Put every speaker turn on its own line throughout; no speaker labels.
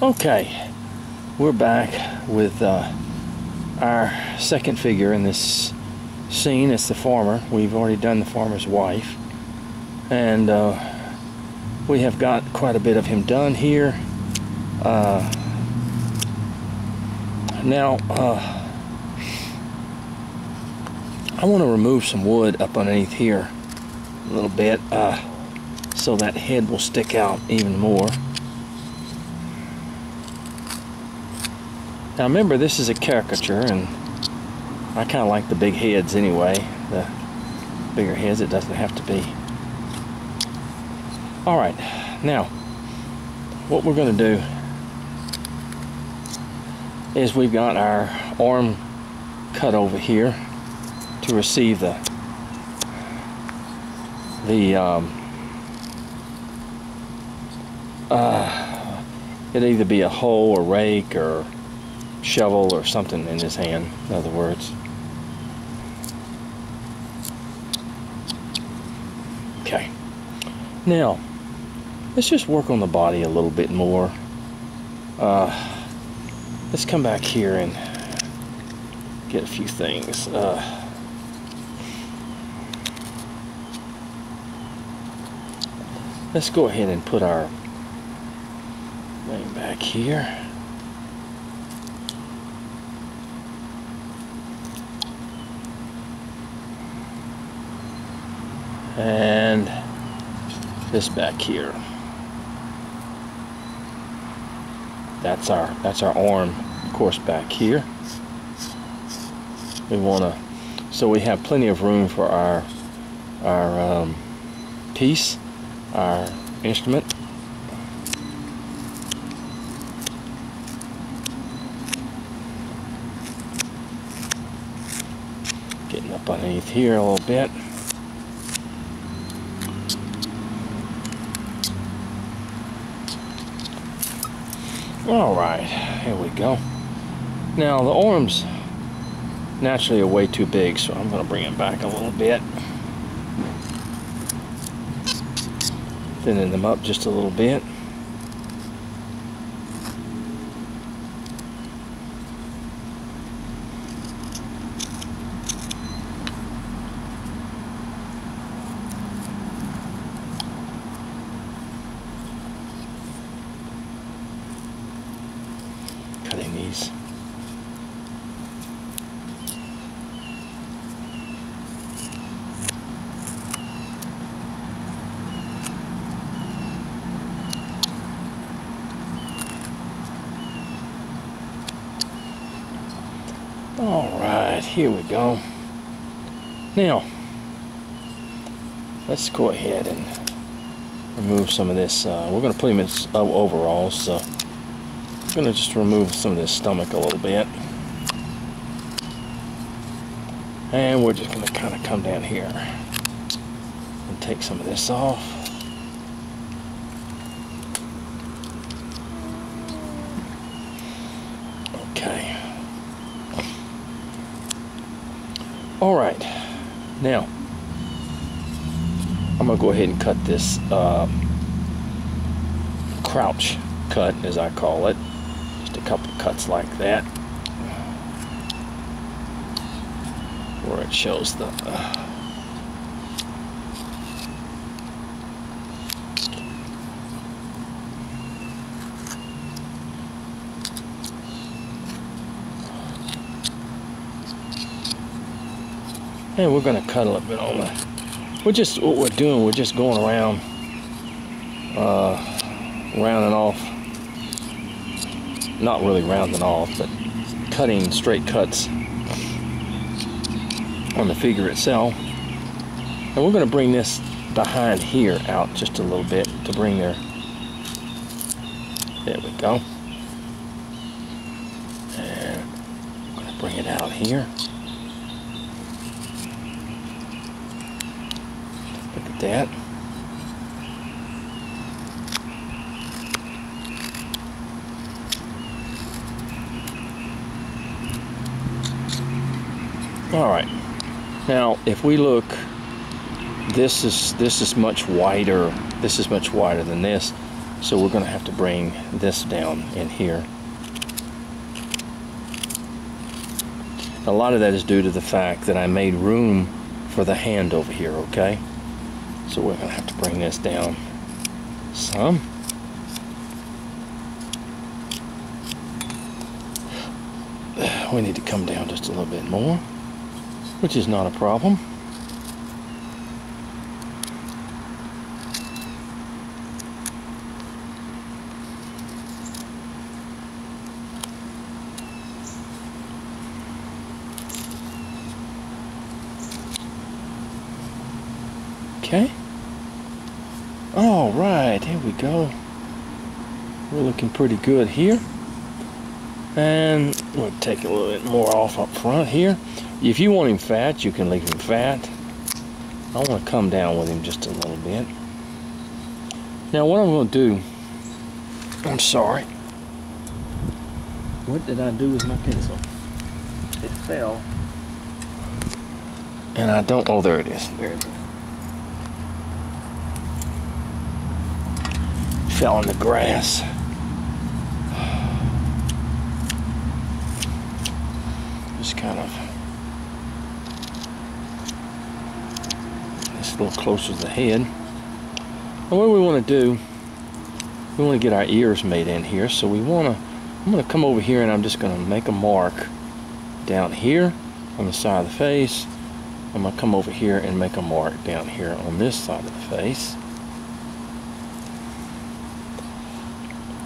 Okay, we're back with our second figure in this scene. It's the farmer. We've already done the farmer's wife, and we have got quite a bit of him done here. Now I want to remove some wood up underneath here a little bit so that head will stick out even more. Now remember, this is a caricature, and I kind of like the big heads anyway. The bigger heads, it doesn't have to be. Alright, now what we're going to do is we've got our arm cut over here to receive it'd either be a hoe or rake or shovel or something in his hand, in other words. Okay, now let's just work on the body a little bit more. Let's come back here and get a few things. Let's go ahead and put our thing back here. And this back here. That's our arm, of course, back here. We want to, so we have plenty of room for our piece, our instrument. Getting up underneath here a little bit. Alright, here we go. Now the arms naturally are way too big, so I'm going to bring it back a little bit. Thinning them up just a little bit. Cutting these. Alright, here we go. Now, let's go ahead and remove some of this. We're going to put him in overalls, so I'm going to just remove some of this stomach a little bit. And we're just going to kind of come down here and take some of this off. Okay. Alright, now I'm going to go ahead and cut this crouch cut, as I call it. Just a couple of cuts like that, where it shows the and we're going to cut a little bit on the. We're just going around, rounding off. Not really rounding off, but cutting straight cuts on the figure itself. And we're going to bring this behind here out just a little bit to bring there we go. And I'm going to bring it out here. Look at that. All right. Now, if we look, this is much wider. This is much wider than this. So we're going to have to bring this down in here. A lot of that is due to the fact that I made room for the hand over here, okay? So we're going to have to bring this down some. We need to come down just a little bit more, which is not a problem. Okay. All right, here we go. We're looking pretty good here. And we'll take a little bit more off up front here. If you want him fat, you can leave him fat. I want to come down with him just a little bit. Now what I'm going to do, I'm sorry. What did I do with my pencil? It fell. And I don't, oh, there it is. There it is. Fell in the grass. Just kind of this a little closer to the head. And what we want to do, we want to get our ears made in here. So we want to, I'm going to come over here and I'm just going to make a mark down here on the side of the face. I'm going to come over here and make a mark down here on this side of the face.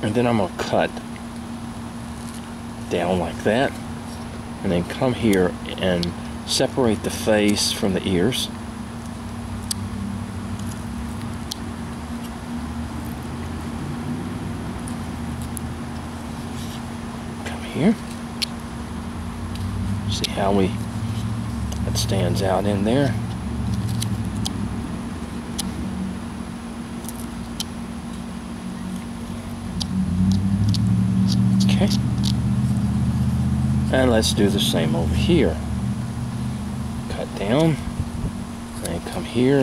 And then I'm going to cut down like that. And then come here and separate the face from the ears. Come here. See how that stands out in there. Okay. And let's do the same over here. Cut down, and come here,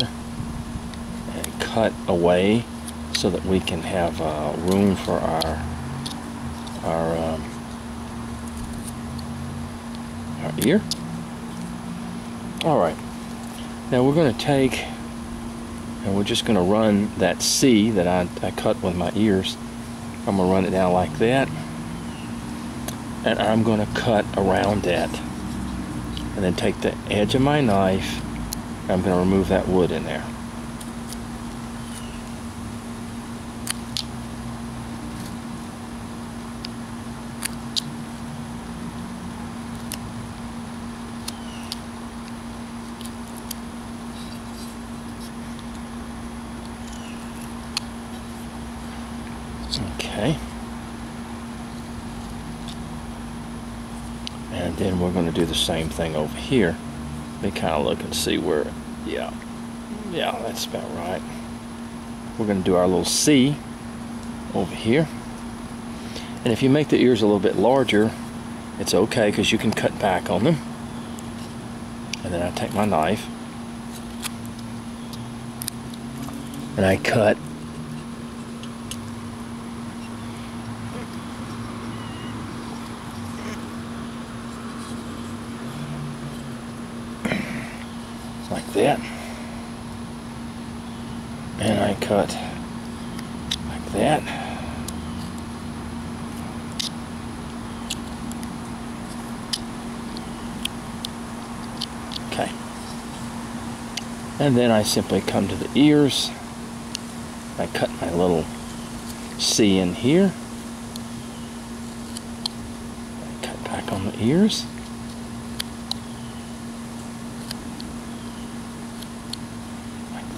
and cut away so that we can have room for our ear. All right. Now we're going to take, and we're just going to run that C that I cut with my ears. I'm going to run it down like that. And I'm going to cut around that. And then take the edge of my knife. I'm going to remove that wood in there. Okay. And then we're going to do the same thing over here. Let me kind of look and see where, yeah, that's about right. We're going to do our little C over here. And if you make the ears a little bit larger, it's okay because you can cut back on them. And then I take my knife and I cut like that, and I cut like that, okay, and then I simply come to the ears. I cut my little C in here, I cut back on the ears.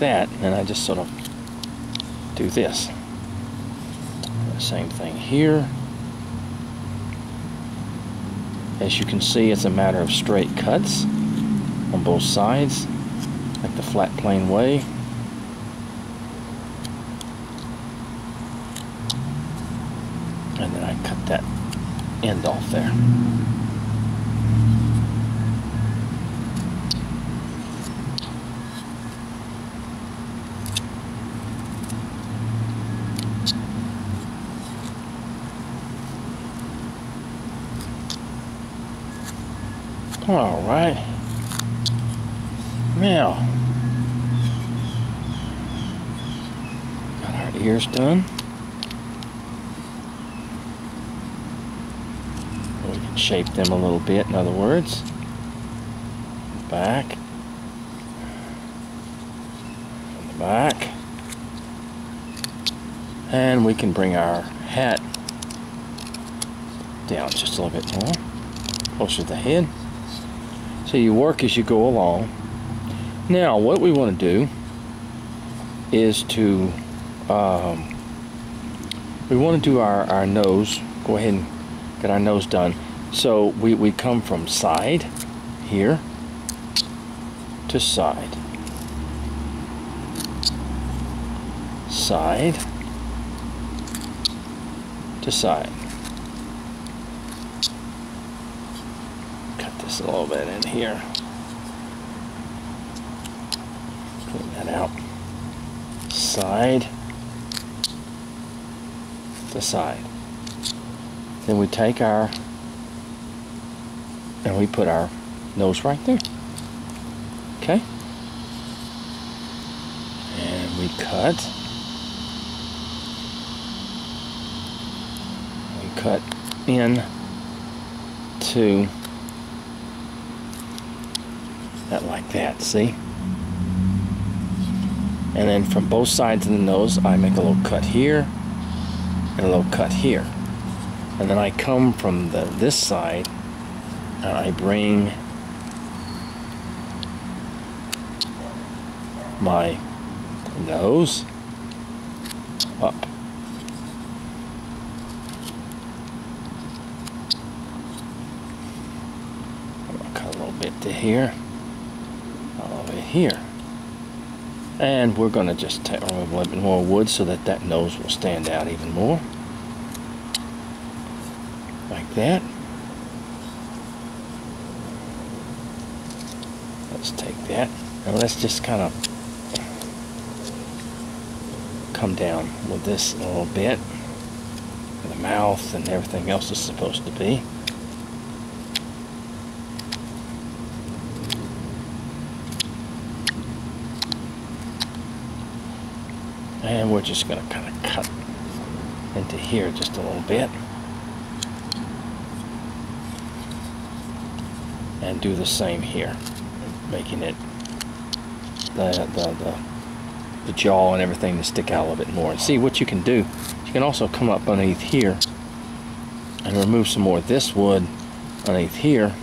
That, and I just sort of do this. The same thing here. As you can see, it's a matter of straight cuts on both sides, like the flat plane way. And then I cut that end off there. All right. Now, got our ears done. We can shape them a little bit, in other words. Back. From the back. And we can bring our hat down just a little bit more. Closer to the head. So you work as you go along. Now, what we want to do is to, we want to do our nose. Go ahead and get our nose done. So we come from side here to side. Side to side. Cut this a little bit in here. Clean that out. Side to side. Then we take our, and we put our nose right there. Okay? And we cut. We cut in to that like that, see? And then from both sides of the nose, I make a little cut here and a little cut here. And then I come from this side and I bring my nose up. I'm going to cut a little bit to here, a little bit here. And we're going to just take a little bit more wood so that that nose will stand out even more. Like that. Let's take that. And let's just kind of come down with this a little bit. Where the mouth and everything else is supposed to be. And we're just going to kind of cut into here just a little bit. And do the same here. Making it the jaw and everything to stick out a little bit more. And see what you can do. You can also come up underneath here and remove some more of this wood underneath here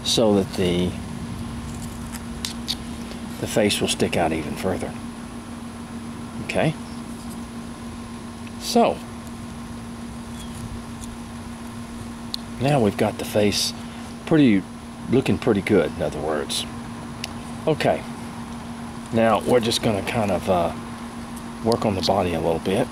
so that the face will stick out even further. Okay, so now we've got the face looking pretty good, in other words. Okay, now we're just going to kind of work on the body a little bit.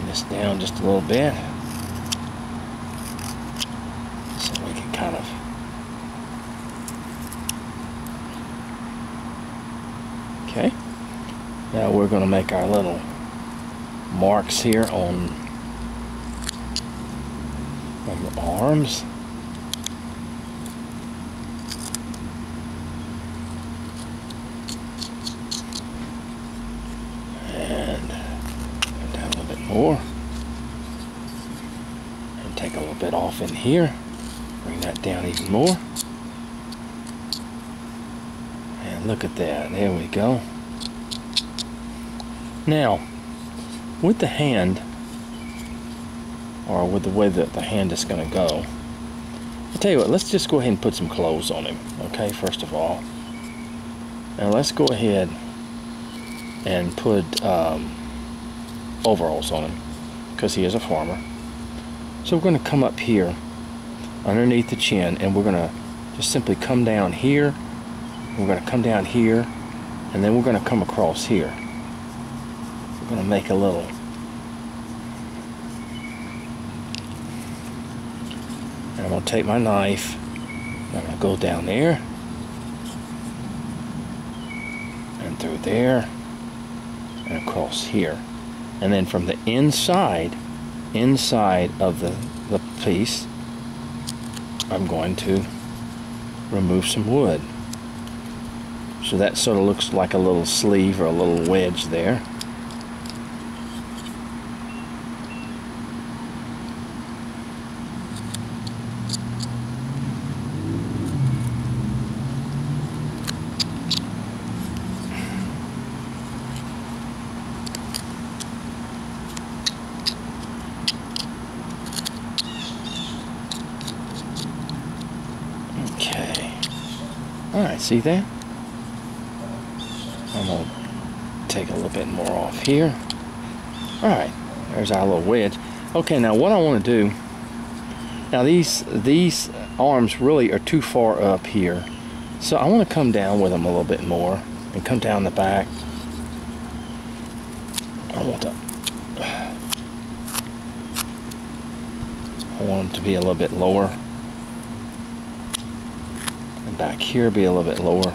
This down just a little bit so we can kind of okay. Now we're going to make our little marks here on the arms. More and take a little bit off in here, bring that down even more, and look at that, there we go. Now with the hand, or with the way that the hand is going to go, I'll tell you what, let's just go ahead and put some clothes on him, okay, first of all. And let's go ahead and put overalls on him because he is a farmer. So we're going to come up here underneath the chin and we're going to just simply come down here. We're going to come down here and then we're going to come across here. We're going to make a little and I'm going to take my knife and I'm going to go down there through there and across here. And then from the inside of the piece, I'm going to remove some wood. So that sort of looks like a little sleeve or a little wedge there. Okay. Alright, see that? I'm going to take a little bit more off here. Alright, there's our little wedge. Okay, now what I want to do, now these arms really are too far up here. So I want to come down with them a little bit more and come down the back. I want them to be a little bit lower. And back here be a little bit lower.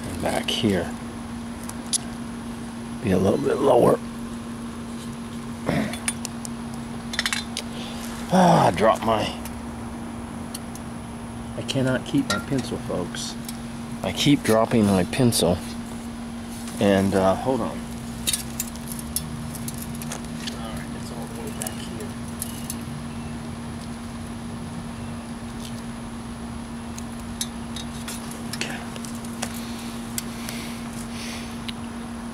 And back here be a little bit lower. I dropped my... I cannot keep my pencil, folks. I keep dropping my pencil. And, hold on. Alright, it's all the way back here. Okay.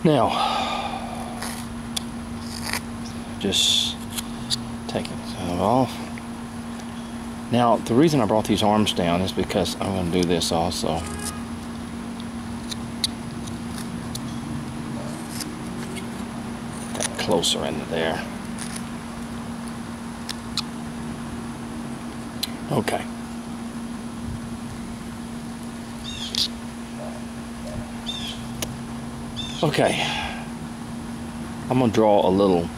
Now, just taking it off. Now, the reason I brought these arms down is because I'm going to do this also. Get closer into there. Okay. Okay. I'm going to draw a little.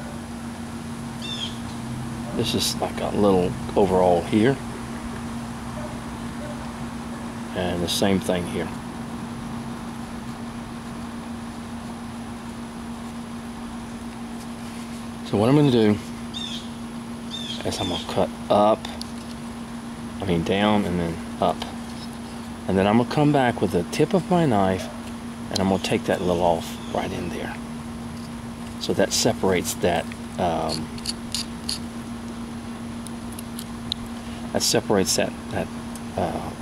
This is like a little overall here. And the same thing here. So what I'm going to do is I'm going to cut up, down and then up. And then I'm going to come back with the tip of my knife and I'm going to take that little off right in there. So that separates that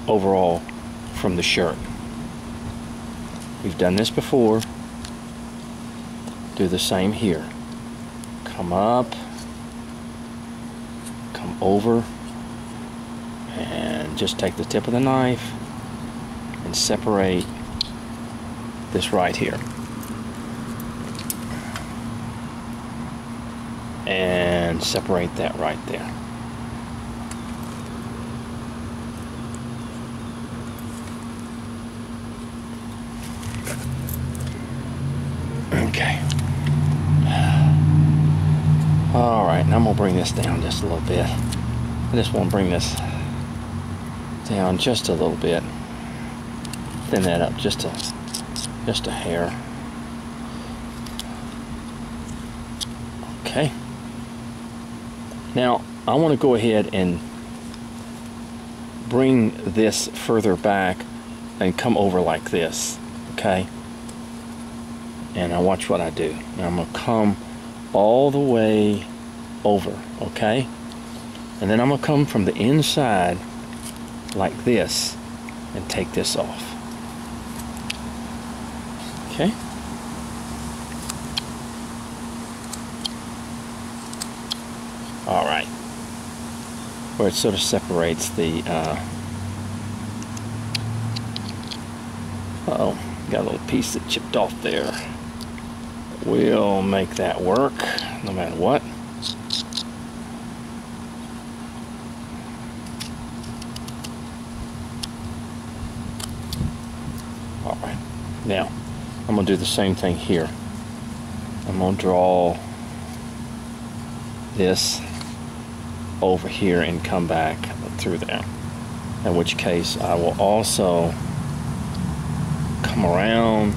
overall from the shirt. We've done this before. Do the same here. Come up, come over, and just take the tip of the knife and separate this right here. And separate that right there. Okay. Alright, now I'm going to bring this down just a little bit. I just want to bring this down just a little bit. Thin that up just a hair. Okay. Now, I want to go ahead and bring this further back and come over like this. Okay? And now watch what I do. Now I'm going to come all the way over, okay? And then I'm going to come from the inside like this and take this off. Okay? Alright. Where it sort of separates the, uh-oh, got a little piece that chipped off there. We'll make that work, no matter what. Alright, now, I'm going to do the same thing here. I'm going to draw this over here and come back through there. In which case, I will also come around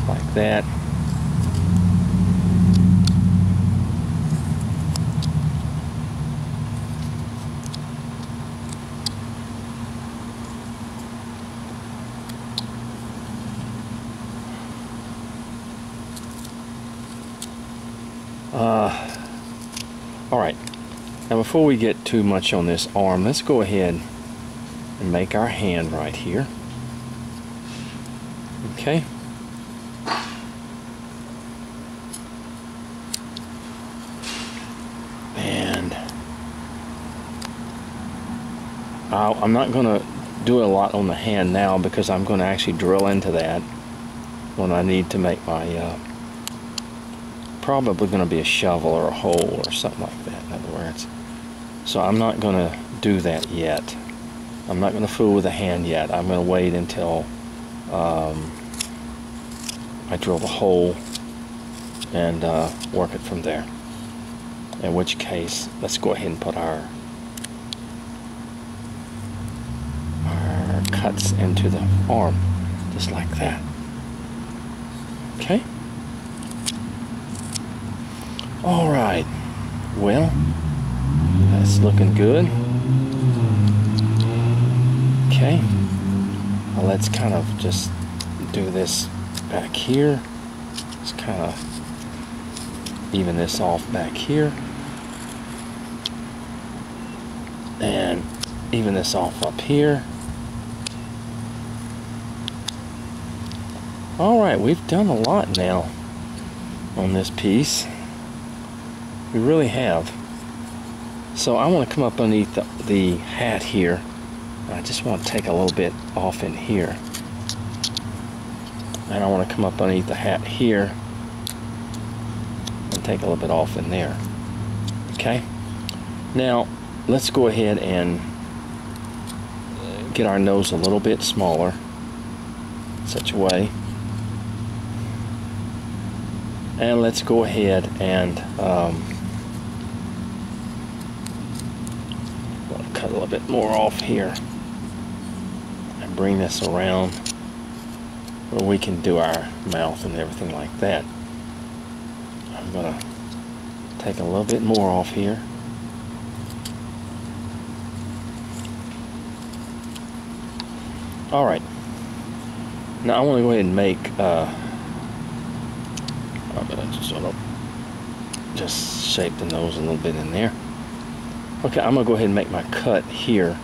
like that. All right, now before we get too much on this arm, let's go ahead and make our hand right here. Okay. And I'm not going to do a lot on the hand now because I'm going to actually drill into that when I need to make my probably going to be a shovel or a hole or something like that, in other words. So I'm not going to do that yet. I'm not going to fool with the hand yet. I'm going to wait until I drill the hole and work it from there. In which case, let's go ahead and put our cuts into the arm, just like that. Okay? All right. Well, that's looking good. Okay. Well, let's kind of just do this back here. Let's kind of even this off back here. And even this off up here. All right, we've done a lot now on this piece. We really have. So I want to come up underneath the hat here. I just want to take a little bit off in here. And I want to come up underneath the hat here and take a little bit off in there. Okay? Now, let's go ahead and get our nose a little bit smaller, such a way. And let's go ahead and cut a little bit more off here and bring this around where we can do our mouth and everything like that. I'm gonna take a little bit more off here. All right. Now I want to go ahead and make I'm gonna just sort of just shape the nose a little bit in there. Okay, I'm gonna go ahead and make my cut here